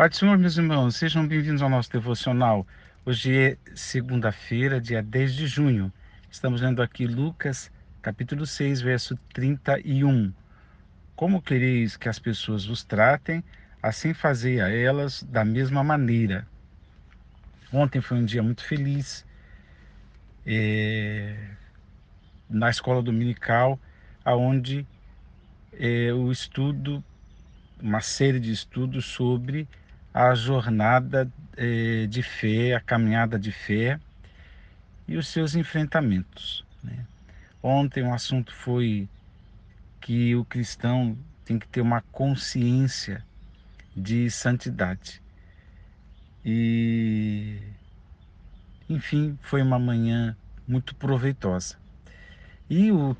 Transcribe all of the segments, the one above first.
Pai do Senhor, meus irmãos, sejam bem-vindos ao nosso devocional. Hoje é segunda-feira, dia 10 de junho. Estamos lendo aqui Lucas, capítulo 6, verso 31. Como quereis que as pessoas vos tratem, assim fazei a elas da mesma maneira. Ontem foi um dia muito feliz, na escola dominical, onde o estudo, uma série de estudos sobre a jornada de fé, a caminhada de fé e os seus enfrentamentos, né? Ontem o assunto foi que o cristão tem que ter uma consciência de santidade. E, enfim, foi uma manhã muito proveitosa. E o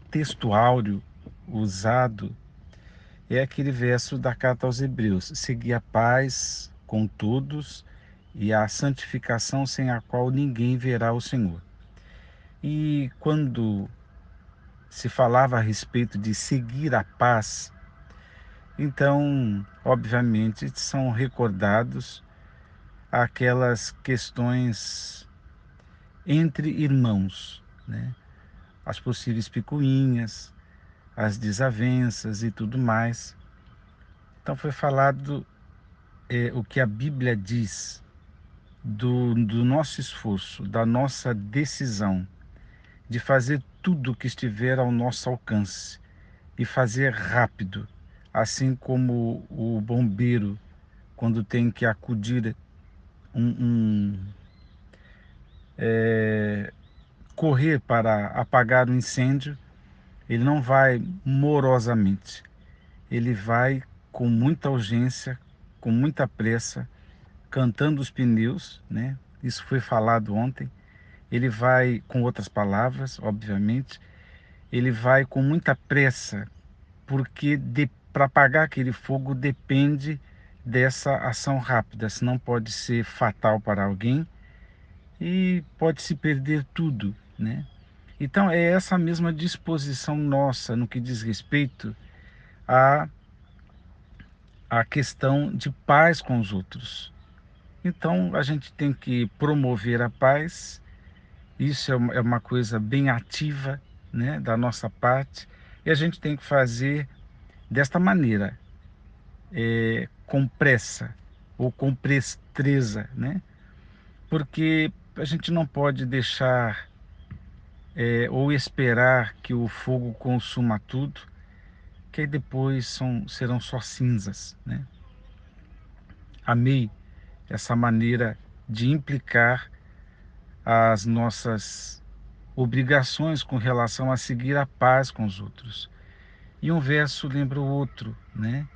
texto áureo usado é aquele verso da carta aos Hebreus: segui a paz com todos e a santificação sem a qual ninguém verá o Senhor. E quando se falava a respeito de seguir a paz, então, obviamente, são recordados aquelas questões entre irmãos, né? As possíveis picuinhas, as desavenças e tudo mais. Então foi falado o que a Bíblia diz do nosso esforço, da nossa decisão de fazer tudo o que estiver ao nosso alcance e fazer rápido, assim como o bombeiro, quando tem que acudir um, um, correr para apagar um incêndio, ele não vai morosamente, ele vai com muita urgência, com muita pressa, cantando os pneus, né? Isso foi falado ontem. Ele vai, com outras palavras, obviamente, ele vai com muita pressa, porque para apagar aquele fogo depende dessa ação rápida, senão pode ser fatal para alguém e pode se perder tudo, né? Então é essa mesma disposição nossa no que diz respeito à, à questão de paz com os outros. Então a gente tem que promover a paz. Isso é uma coisa bem ativa, né, da nossa parte, e a gente tem que fazer desta maneira, com pressa ou com presteza, né? Porque a gente não pode deixar ou esperar que o fogo consuma tudo, que aí depois serão só cinzas, né? Amei essa maneira de implicar as nossas obrigações com relação a seguir a paz com os outros. E um verso lembra o outro, né?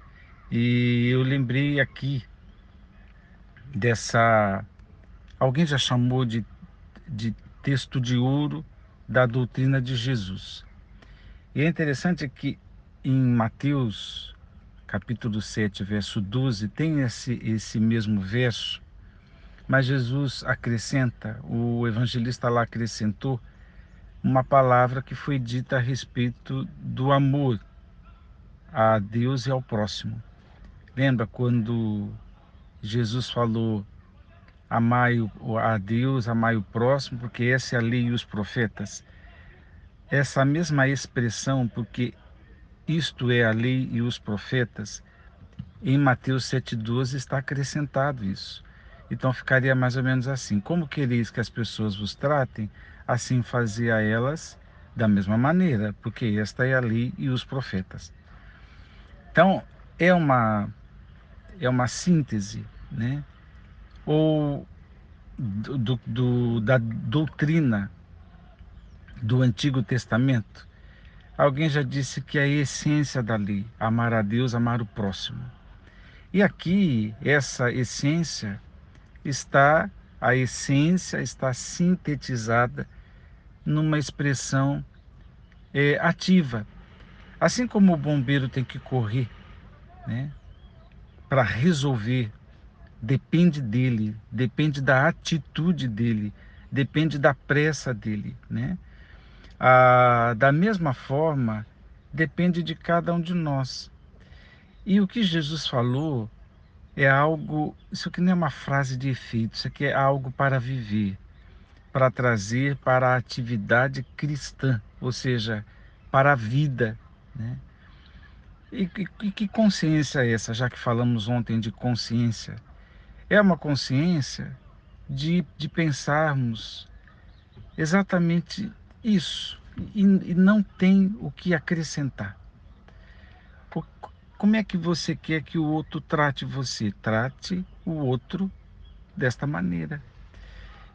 E eu lembrei aqui dessa. Alguém já chamou de texto de ouro da doutrina de Jesus. E é interessante que em Mateus, capítulo 7, verso 12, tem esse mesmo verso, mas Jesus acrescenta, o evangelista lá acrescentou uma palavra que foi dita a respeito do amor a Deus e ao próximo. Lembra quando Jesus falou: amai a Deus, amai o próximo, porque essa é a lei e os profetas? Essa mesma expressão, porque isto é a lei e os profetas, em Mateus 7,12 está acrescentado isso. Então ficaria mais ou menos assim: como quereis que as pessoas vos tratem, assim fazei a elas da mesma maneira, porque esta é a lei e os profetas. Então é uma síntese, né? Ou da doutrina do Antigo Testamento. Alguém já disse que é a essência da lei, amar a Deus, amar o próximo. E aqui, essa essência está, a essência está sintetizada numa expressão ativa. Assim como o bombeiro tem que correr, né, para resolver, depende dele, depende da atitude dele, depende da pressa dele, né? Da mesma forma, depende de cada um de nós. E o que Jesus falou é algo, isso aqui não é uma frase de efeito, isso aqui é algo para viver, para trazer para a atividade cristã, ou seja, para a vida, né? E que consciência é essa, já que falamos ontem de consciência? É uma consciência de pensarmos exatamente isso, e não tem o que acrescentar. O- Como é que você quer que o outro trate você? Trate o outro desta maneira.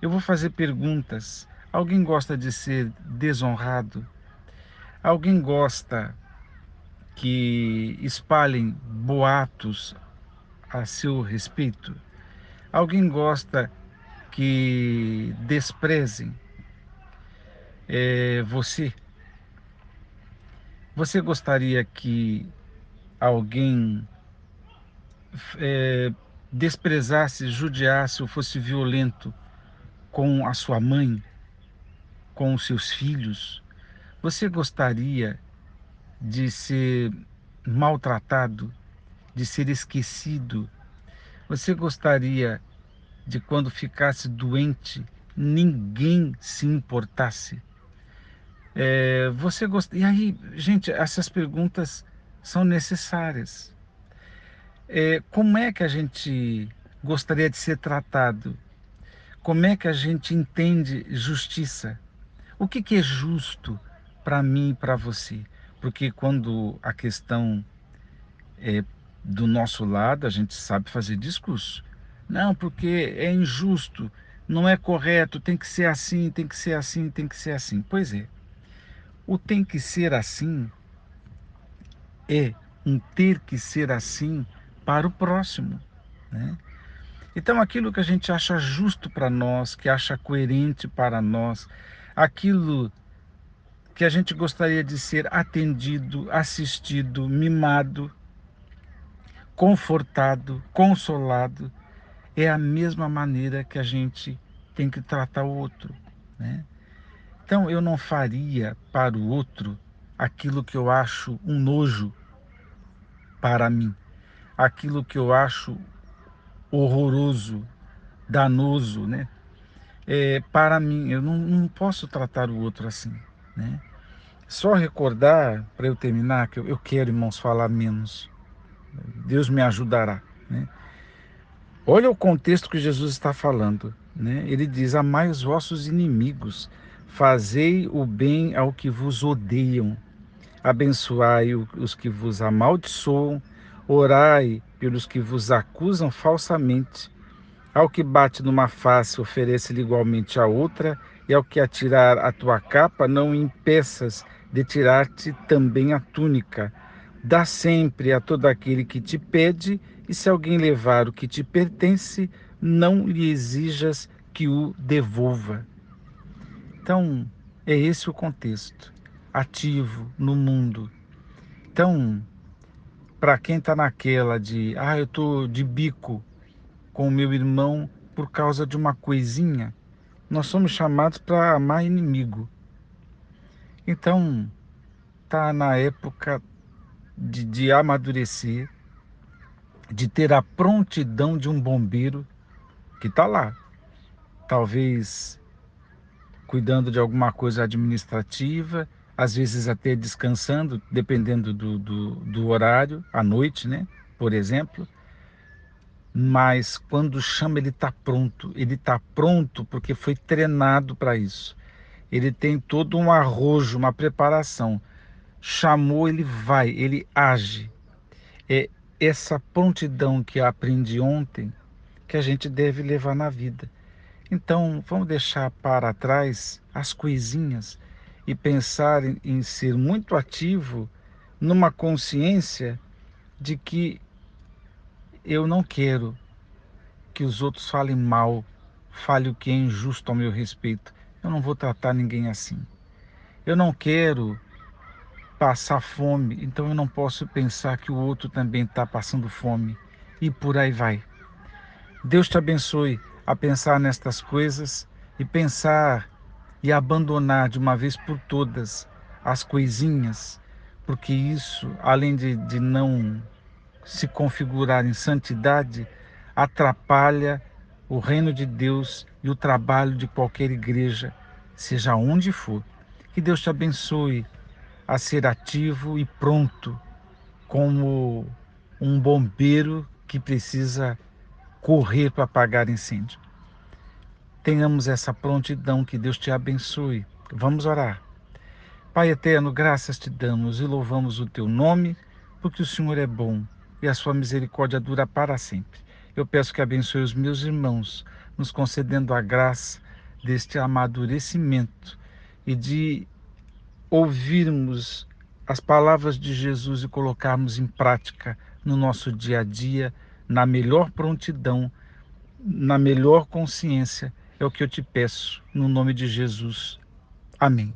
Eu vou fazer perguntas. Alguém gosta de ser desonrado? Alguém gosta que espalhem boatos a seu respeito? Alguém gosta que desprezem você? Você gostaria que alguém desprezasse, judiasse ou fosse violento com a sua mãe, com os seus filhos? Você gostaria de ser maltratado, de ser esquecido? Você gostaria de, quando ficasse doente, ninguém se importasse? Você gosta... E aí, gente, essas perguntas são necessárias. Como é que a gente gostaria de ser tratado? Como é que a gente entende justiça? O que que é justo para mim e para você? Porque quando a questão é do nosso lado, a gente sabe fazer discurso. Não, porque é injusto, não é correto, tem que ser assim, tem que ser assim, tem que ser assim. Pois é, o tem que ser assim é um ter que ser assim para o próximo, né? Então, aquilo que a gente acha justo para nós, que acha coerente para nós, aquilo que a gente gostaria de ser atendido, assistido, mimado, confortado, consolado, é a mesma maneira que a gente tem que tratar o outro, né? Então, eu não faria para o outro aquilo que eu acho um nojo para mim, aquilo que eu acho horroroso, danoso, né? Para mim, eu não posso tratar o outro assim, né? Só recordar, para eu terminar, que eu quero, irmãos, falar menos. Deus me ajudará, né? Olha o contexto que Jesus está falando, né? Ele diz: amai os vossos inimigos, fazei o bem ao que vos odeiam, abençoai os que vos amaldiçoam, orai pelos que vos acusam falsamente. Ao que bate numa face, oferece-lhe igualmente a outra, e ao que atirar a tua capa, não impeças de tirar-te também a túnica. Dá sempre a todo aquele que te pede, e se alguém levar o que te pertence, não lhe exijas que o devolva. Então, é esse o contexto ativo no mundo. Então, para quem está naquela de, eu estou de bico com o meu irmão por causa de uma coisinha, nós somos chamados para amar inimigo. Então, tá na época de amadurecer, de ter a prontidão de um bombeiro que está lá, talvez cuidando de alguma coisa administrativa, às vezes até descansando, dependendo do horário, à noite, né? Por exemplo. Mas quando chama, ele está pronto porque foi treinado para isso. Ele tem todo um arrojo, uma preparação. Chamou, ele vai, ele age. É essa prontidão que eu aprendi ontem que a gente deve levar na vida. Então, vamos deixar para trás as coisinhas e pensar em ser muito ativo numa consciência de que eu não quero que os outros falem mal, falem o que é injusto ao meu respeito. Eu não vou tratar ninguém assim. Eu não quero passar fome, então eu não posso pensar que o outro também está passando fome. E por aí vai. Deus te abençoe a pensar nestas coisas e pensar e abandonar de uma vez por todas as coisinhas, porque isso, além de não se configurar em santidade, atrapalha o reino de Deus e o trabalho de qualquer igreja, seja onde for. Que Deus te abençoe a ser ativo e pronto, como um bombeiro que precisa correr para apagar incêndio. Tenhamos essa prontidão, que Deus te abençoe. Vamos orar. Pai eterno, graças te damos e louvamos o teu nome, porque o Senhor é bom e a sua misericórdia dura para sempre. Eu peço que abençoe os meus irmãos, nos concedendo a graça deste amadurecimento e de ouvirmos as palavras de Jesus e colocarmos em prática no nosso dia a dia, na melhor prontidão, na melhor consciência. É o que eu te peço, no nome de Jesus. Amém.